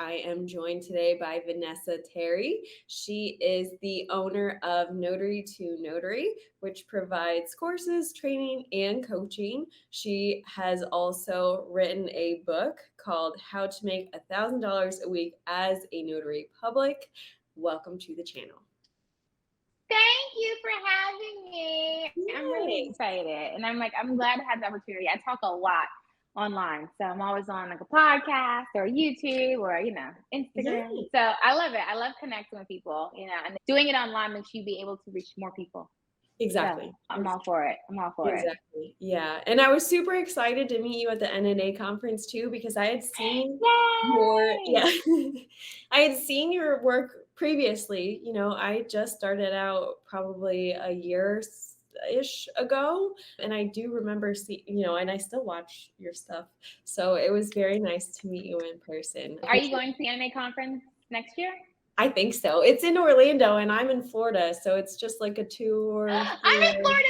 I am joined today by Vanessa Terry. She is the owner of Notary2Notary, which provides courses, training, and coaching. She has also written a book called How to Make $1,000 a Week as a Notary Public. Welcome to the channel. Thank you for having me. Yes. I'm really excited. And I'm glad to have the opportunity. I talk a lot online. So I'm always on like a podcast or YouTube or, Instagram. Yes. So I love it. I love connecting with people, and doing it online makes you be able to reach more people. Exactly. So I'm all for it. Exactly. Yeah. And I was super excited to meet you at the NNA conference too, because I had seen Yay! I had seen your work previously. I just started out probably a year-ish ago, and I do remember and I still watch your stuff. So it was very nice to meet you in person. Are you going to the NNA conference next year? I think so. It's in Orlando and I'm in Florida, so it's just like a tour. I'm in Florida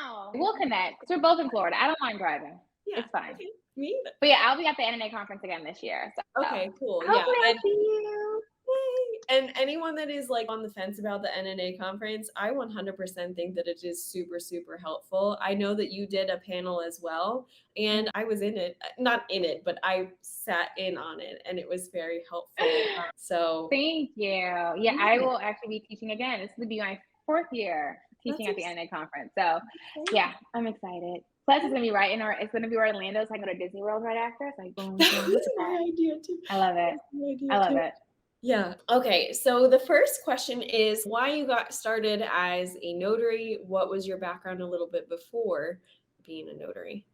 now. We'll connect. We're both in Florida. I don't mind driving. Yeah, It's fine. okay. Me either. But yeah, I'll be at the NNA conference again this year. So Okay, cool. hopefully Yeah. I'll see you. Yay. And anyone that is like on the fence about the NNA conference, I 100% think that it is super, super helpful. I know that you did a panel as well, and I was in it, not in it, but I sat in on it, and it was very helpful. So Thank you. Yeah, I will actually be teaching again. This will be my 4th year teaching at the NNA conference. So yeah, I'm excited. Plus, it's gonna be it's gonna be Orlando, so I can go to Disney World right after. So boom, That boom, was my idea too. I love it. I love it. Yeah. Okay. So the first question is why you got started as a notary. What was your background a little bit before being a notary?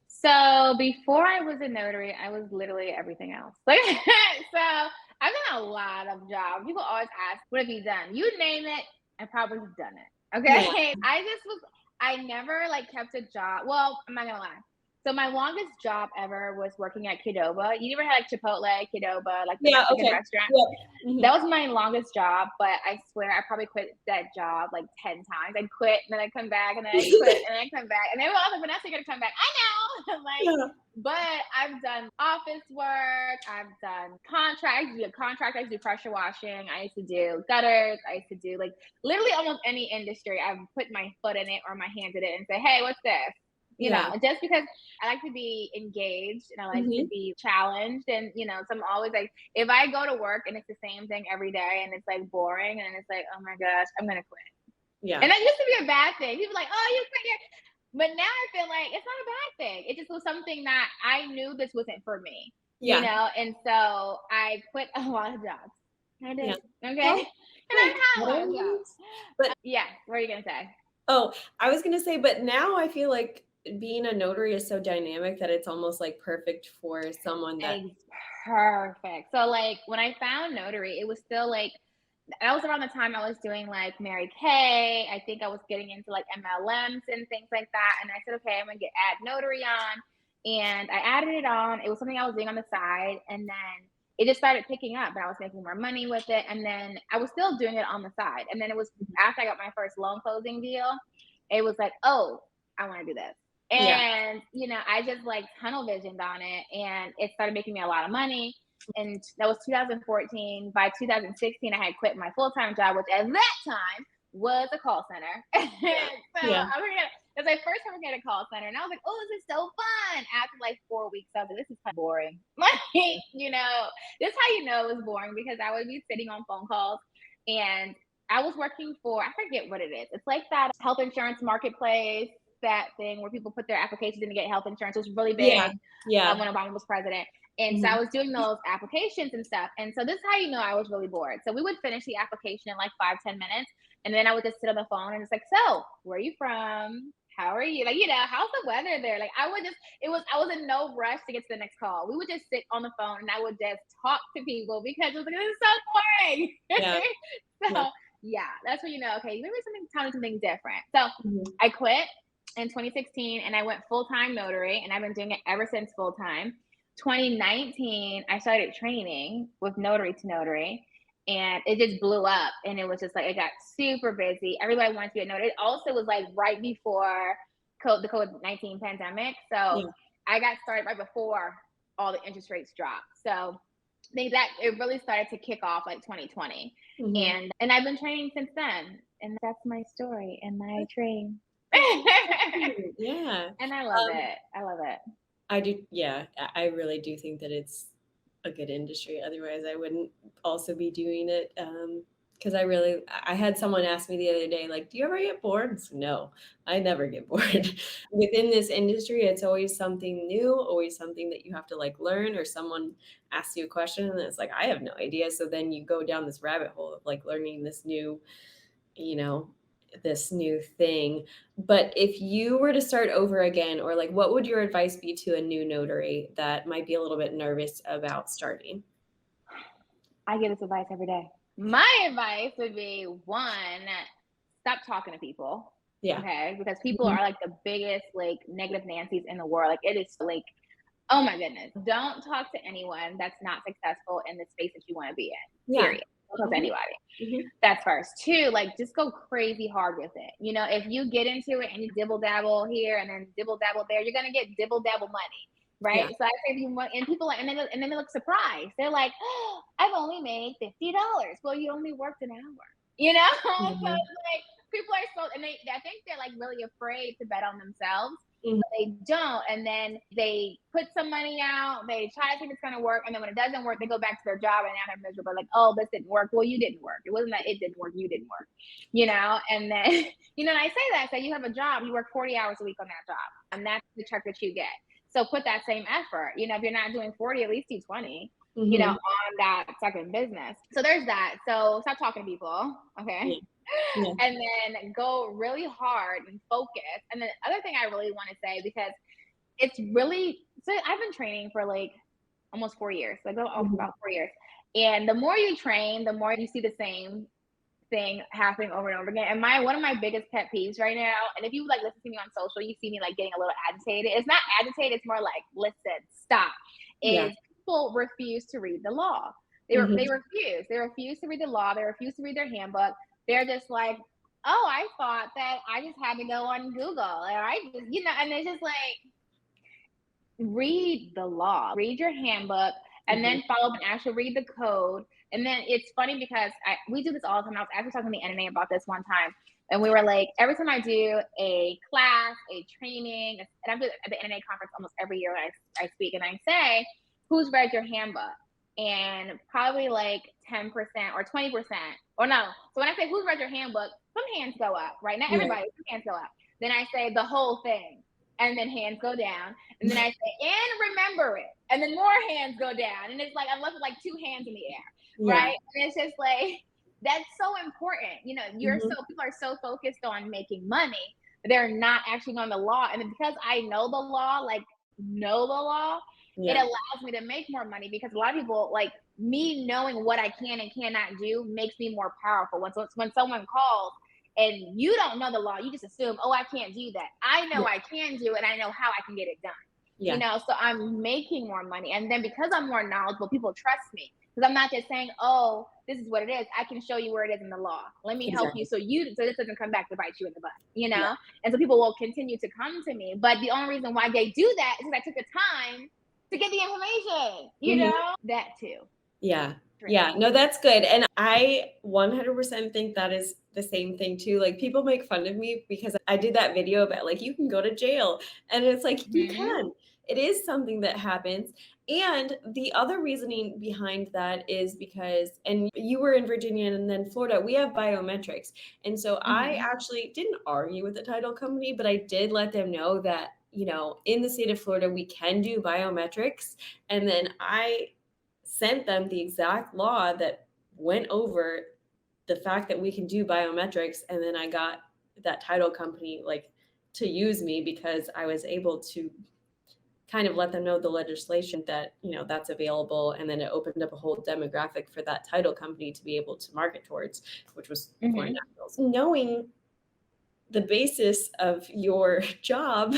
So before I was a notary, I was literally everything else. So I've done a lot of jobs. People always ask, "What have you done?" You name it, I probably have done it. Okay. Yeah. I never kept a job. Well, I'm not gonna lie. So my longest job ever was working at Qdoba. You ever had Chipotle, Qdoba, the Mexican restaurant? Yeah. Mm-hmm. That was my longest job, but I swear I probably quit that job 10 times. I'd quit and then I'd come back and then I'd quit and then I'd come back. And they were all like, Vanessa, you're gonna come back. I know. But I've done office work, I've done contracts. I used to do pressure washing, I used to do gutters, I used to do literally almost any industry. I've put my foot in it or my hand in it and say, hey, what's this? Just because I like to be engaged and I like to be challenged. And, so I'm always if I go to work and it's the same thing every day and it's boring and it's oh my gosh, I'm going to quit. Yeah. And that used to be a bad thing. People are like, oh, you quit here. But now I feel like it's not a bad thing. It just was something that I knew this wasn't for me, and so I quit a lot of jobs. I did. Yeah. Okay. Well, and I've had a lot of jobs. But yeah, what are you going to say? Oh, I was going to say, but now I feel like being a notary is so dynamic that it's almost perfect for someone that. Perfect. So when I found Notary, it was still that was around the time I was doing Mary Kay. I think I was getting into MLMs and things like that. And I said, okay, I'm going to add Notary on. And I added it on. It was something I was doing on the side. And then it just started picking up, and I was making more money with it. And then I was still doing it on the side. And then it was after I got my first loan closing deal, it was oh, I want to do this. And, I just tunnel visioned on it, and it started making me a lot of money. And that was 2014. By 2016, I had quit my full-time job, which at that time was a call center. So it was my first time working at a call center. And I was oh, this is so fun. After 4 weeks, I was this is kind of boring. This is how it was boring, because I would be sitting on phone calls and I was working for, I forget what it is. It's that health insurance marketplace, that thing where people put their applications in to get health insurance. It was really big when Obama was president. And so I was doing those applications and stuff. And so this is how I was really bored. So we would finish the application in 5-10 minutes. And then I would just sit on the phone and it's so where are you from? How are you? How's the weather there? I was in no rush to get to the next call. We would just sit on the phone and I would just talk to people because it was this is so boring. Yeah. That's when okay, maybe time something different. So I quit in 2016 and I went full-time notary, and I've been doing it ever since full-time. 2019, I started training with Notary2Notary, and it just blew up, and it was just it got super busy. Everybody wanted to be a notary. It also was right before the COVID-19 pandemic. So I got started right before all the interest rates dropped. So that it really started to kick off like 2020. Mhm. And I've been training since then. And that's my story and my train. That's great. Yeah. And I love Um, it. I love it. I do. Yeah, I really do think that it's a good industry. Otherwise, I wouldn't also be doing it. Because I had someone ask me the other day, like, do you ever get bored? I said, no, I never get bored. Within this industry, it's always something new, always something that you have to like learn, or someone asks you a question and it's like, I have no idea. So then you go down this rabbit hole of like learning you know, this new thing. But if you were to start over again, or like, what would your advice be to a new notary that might be a little bit nervous about starting? I give this advice every day. My advice would be one, stop talking to people. Yeah. Okay. Because people Mhm. are like the biggest like negative Nancy's in the world. Like it is like, oh my goodness. Don't talk to anyone that's not successful in the space that you want to be in. Yeah. Period. Don't talk to Mhm. anybody. Mhm. That's first. Two, like just go crazy hard with it. You know, if you get into it and you dibble dabble here and then dibble dabble there, you're gonna get dibble dabble money. Yeah. Right. So I say if you want, and people like, and then they look surprised. They're like, oh, I've only made $50. Well, you only worked an hour, you know? So it's Mhm. like people are so, and I think they're like really afraid to bet on themselves. Mhm. They don't, and then they put some money out, they try to think it's going to work, and then when it doesn't work, they go back to their job and now they're miserable, like, oh, this didn't work. Well, you didn't work. It wasn't that it didn't work, you didn't work, you know. And then you know, and I say that, so you have a job, you work 40 hours a week on that job, and that's the check that you get. So put that same effort, you know. If you're not doing 40, at least do 20, you know, Mhm. on that second business. So there's that. So stop talking to people, okay? Yeah. Yeah. And then go really hard and focus. And the other thing I really want to say, because it's really, so I've been training for like almost 4 years, like Mhm. about 4 years. And the more you train, the more you see the same thing happening over and over again. And my one of my biggest pet peeves right now, and if you like listen to me on social, you see me like getting a little agitated. It's not agitated, it's more like, listen, stop. Yeah. Is people refuse to read the law. They Mhm. refuse. They refuse to read the law. They refuse to read their handbook. They're just like, oh, I thought that I just had to go on Google. Or I just, you know, and it's just like, read the law, read your handbook, and Mhm. then follow up and actually read the code. And then it's funny because we do this all the time. I was actually talking to the NNA about this one time. And we were like, every time I do a class, a training, and I do it at the NNA conference almost every year when I speak, and I say, who's read your handbook? And probably like 10% or 20%, or no. So when I say who's read your handbook, some hands go up, right? Not Right. everybody, some hands go up. Then I say the whole thing, and then hands go down. And then I say, and remember it. And then more hands go down. And it's like, I'm left with like two hands in the air. Yeah. Right. And it's just like, that's so important. You know, Mhm. people are so focused on making money, they're not actually on the law. And because I know the law, like know the law, it Yeah. allows me to make more money, because a lot of people, like me knowing what I can and cannot do makes me more powerful. When someone calls and you don't know the law, you just assume, oh, I can't do that. I know Yeah. I can do it, and I know how I can get it done. You Yeah. know, so I'm making more money. And then because I'm more knowledgeable, people trust me. Because I'm not just saying, oh, this is what it is. I can show you where it is in the law. Let me help you Exactly. so this doesn't come back to bite you in the butt, you Yeah. know? And so people will continue to come to me. But the only reason why they do that is because I took the time to get the information, you Mhm. know? That too. Yeah. Yeah. Training. No, that's good. And I 100% think that is the same thing too. Like people make fun of me because I did that video about like you can go to jail. And it's like you Hmm. can. It is something that happens. And the other reasoning behind that is because, and you were in Virginia and then Florida, we have biometrics. And so I Hmm. actually didn't argue with the title company, but I did let them know that, in the state of Florida, we can do biometrics. And then I sent them the exact law that went over the fact that we can do biometrics. And then I got that title company like to use me because I was able to kind of let them know the legislation that, that's available. And then it opened up a whole demographic for that title company to be able to market towards, which was foreign Hmm. nationals. Knowing the basis of your job,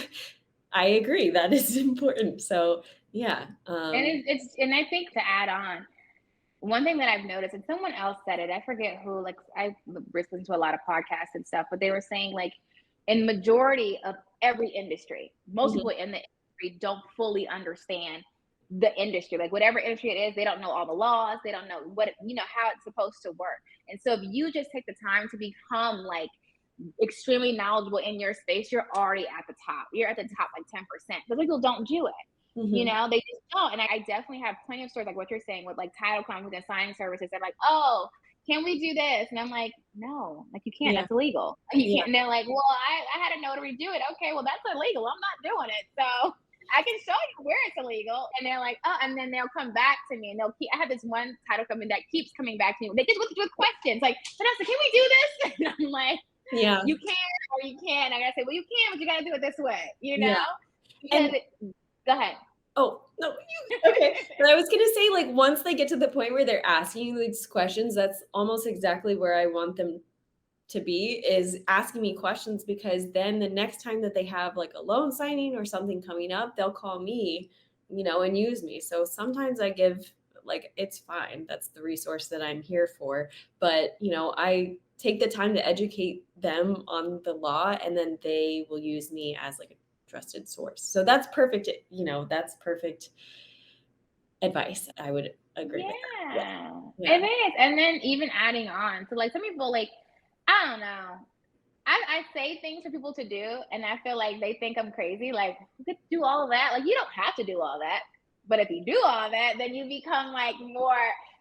I agree that is important. So yeah. And and I think to add on, one thing that I've noticed, and someone else said it, I forget who, like I listen to a lot of podcasts and stuff, but they were saying like in majority of every industry, most Mhm. people in the industry don't fully understand the industry, like whatever industry it is, they don't know all the laws. They don't know what, how it's supposed to work. And so if you just take the time to become like extremely knowledgeable in your space, you're already at the top. You're at the top like 10%. Because people don't do it. They just don't. And I definitely have plenty of stories like what you're saying with like title companies and signing services. They're like, oh, can we do this? And I'm like, no, like you can't. Yeah. That's illegal. You Yeah. can't. And they're like, well, I had a notary do it. Okay, well that's illegal. I'm not doing it. So I can show you where it's illegal. And they're like, oh, and then they'll come back to me and they'll keep. I have this one title company that keeps coming back to me. They just with questions like, Vanessa, can we do this? And I'm like, Yeah. you can or you can't. I gotta say, well, you can, but you gotta do it this way, Yeah. Because go ahead. Oh, no, okay. But I was gonna say, like, once they get to the point where they're asking you these questions, that's almost exactly where I want them to be, is asking me questions, because then the next time that they have like a loan signing or something coming up, they'll call me, and use me. So sometimes I give, like, it's fine. That's the resource that I'm here for. But, I take the time to educate them on the law, and then they will use me as like a trusted source. So that's perfect. That's perfect advice. I would agree with that. Yeah, Yeah. it is. And then even adding on, so like some people, like, I don't know. I say things for people to do, and I feel like they think I'm crazy. Like, you could do all of that. Like, you don't have to do all that. But if you do all that, then you become like more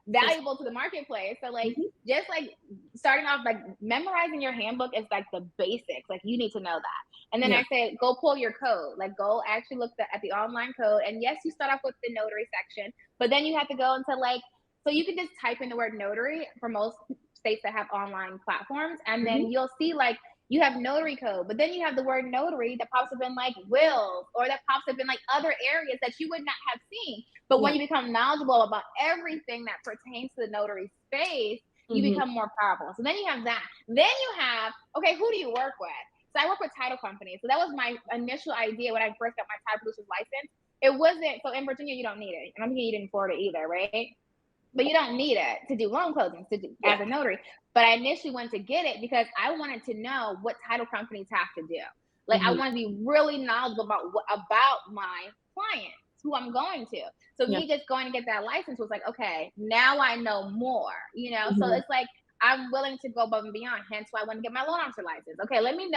valuable to the marketplace. So like, Mhm. just like starting off, like memorizing your handbook is like the basics. Like you need to know that. And then Yeah. I say, go pull your code. Like go actually look at the online code. And yes, you start off with the notary section, but then you have to go into like, so you can just type in the word notary for most states that have online platforms, and Mhm. then you'll see like you have notary code, but then you have the word notary that pops up in like wills, or that pops up in like other areas that you would not have seen. But when Yeah. you become knowledgeable about everything that pertains to the notary space, you Mhm. become more powerful. So then you have that. Then you have, okay, who do you work with? So I work with title companies. So that was my initial idea when I first got my title producer's license. It wasn't, so in Virginia, you don't need it. And I'm thinking you did in Florida either, right? But you don't need it to do loan closings Yeah. as a notary. But I initially wanted to get it because I wanted to know what title companies have to do. Like I Mhm. want to be really knowledgeable about my clients, who I'm going to. So Yeah. me just going to get that license was like, okay, now I know more, So Mhm. it's like I'm willing to go above and beyond. Hence why I want to get my loan officer license. Okay, let me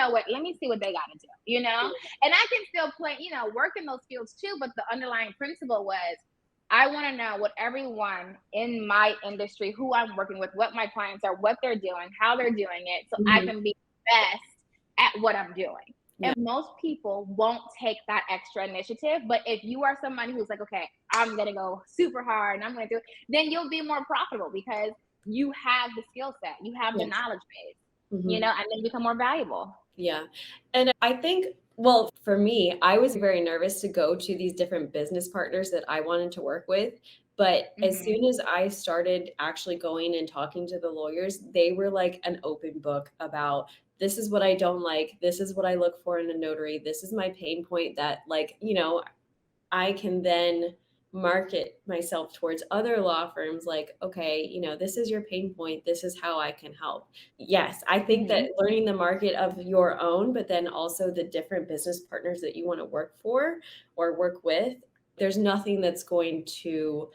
see what they got to do, And I can still play, work in those fields too. But the underlying principle was I want to know what everyone in my industry, who I'm working with, what my clients are, what they're doing, how they're doing it, so I Mhm. can be best at what I'm doing. Yeah. And most people won't take that extra initiative. But if you are somebody who's like, okay, I'm going to go super hard and I'm going to do it, then you'll be more profitable because you have the skill set, you have the Yes. knowledge base, Mhm. and then become more valuable. Yeah. And I think, well, for me, I was very nervous to go to these different business partners that I wanted to work with. But as Mm-hmm. soon as I started actually going and talking to the lawyers, they were like an open book about, this is what I don't like. This is what I look for in a notary. This is my pain point that, like, I can then market myself towards other law firms, like, okay, this is your pain point. This is how I can help. Yes, I think that Mm-hmm. learning the market of your own, but then also the different business partners that you want to work for or work with, there's nothing that's going to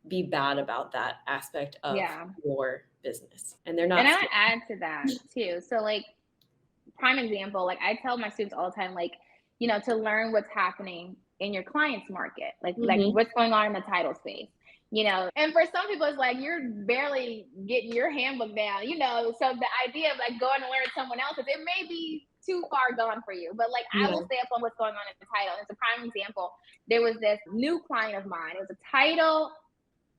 be bad about that aspect of Yeah. your business. And they're And not I want to add to that too. So like prime example, like I tell my students all the time, like, to learn what's happening in your client's market, like Mhm. what's going on in the title space, And for some people, it's like you're barely getting your handbook down, So the idea of like going to learn someone else's, it may be too far gone for you. But like I Yeah. will stay up on what's going on in the title. It's a prime example. There was this new client of mine. It was a title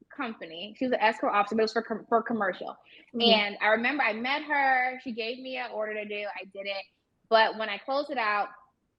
company. She was an escrow officer, but it was for commercial. Mhm. And I remember I met her. She gave me an order to do. I did it. But when I closed it out,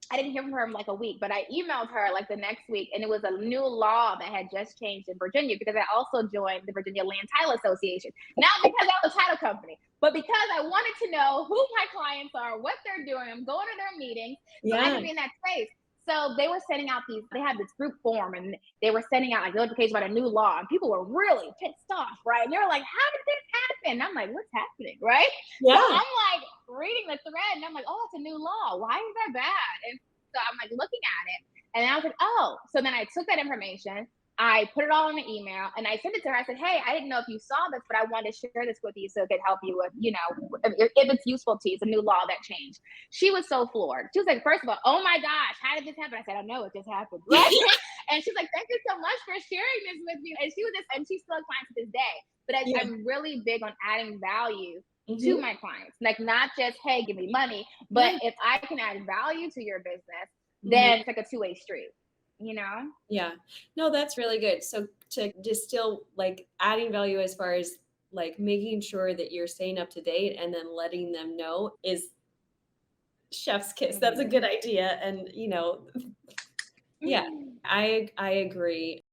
I didn't hear from her in like a week, but I emailed her like the next week, and it was a new law that had just changed in Virginia because I also joined the Virginia Land Title Association. Not because I was a title company, but because I wanted to know who my clients are, what they're doing. I'm going to their meetings so I Yeah. can be in that space. So they were sending out they had this group form, and they were sending out like notifications about a new law, and people were really pissed off, right? And they were like, how did this happen? And I'm like, what's happening, right? So Yeah. I'm like reading the thread, and I'm like, oh, it's a new law. Why is that bad? And so I'm like looking at it, and I was like, oh. So then I took that information, I put it all in an email and I sent it to her. I said, hey, I didn't know if you saw this, but I wanted to share this with you so it could help you with, if it's useful to you. It's a new law that changed. She was so floored. She was like, first of all, oh my gosh, how did this happen? I said, I know it just happened. Right? And she's like, thank you so much for sharing this with me. And she's still a client to this day. But Yeah. I'm really big on adding value Mhm. to my clients. Like not just, hey, give me money, but Yeah. if I can add value to your business, Mhm. then it's like a two-way street, you know? Yeah. No, that's really good. So to distill, like adding value as far as like making sure that you're staying up to date and then letting them know is chef's kiss. That's a Mhm. good idea. And yeah, I agree.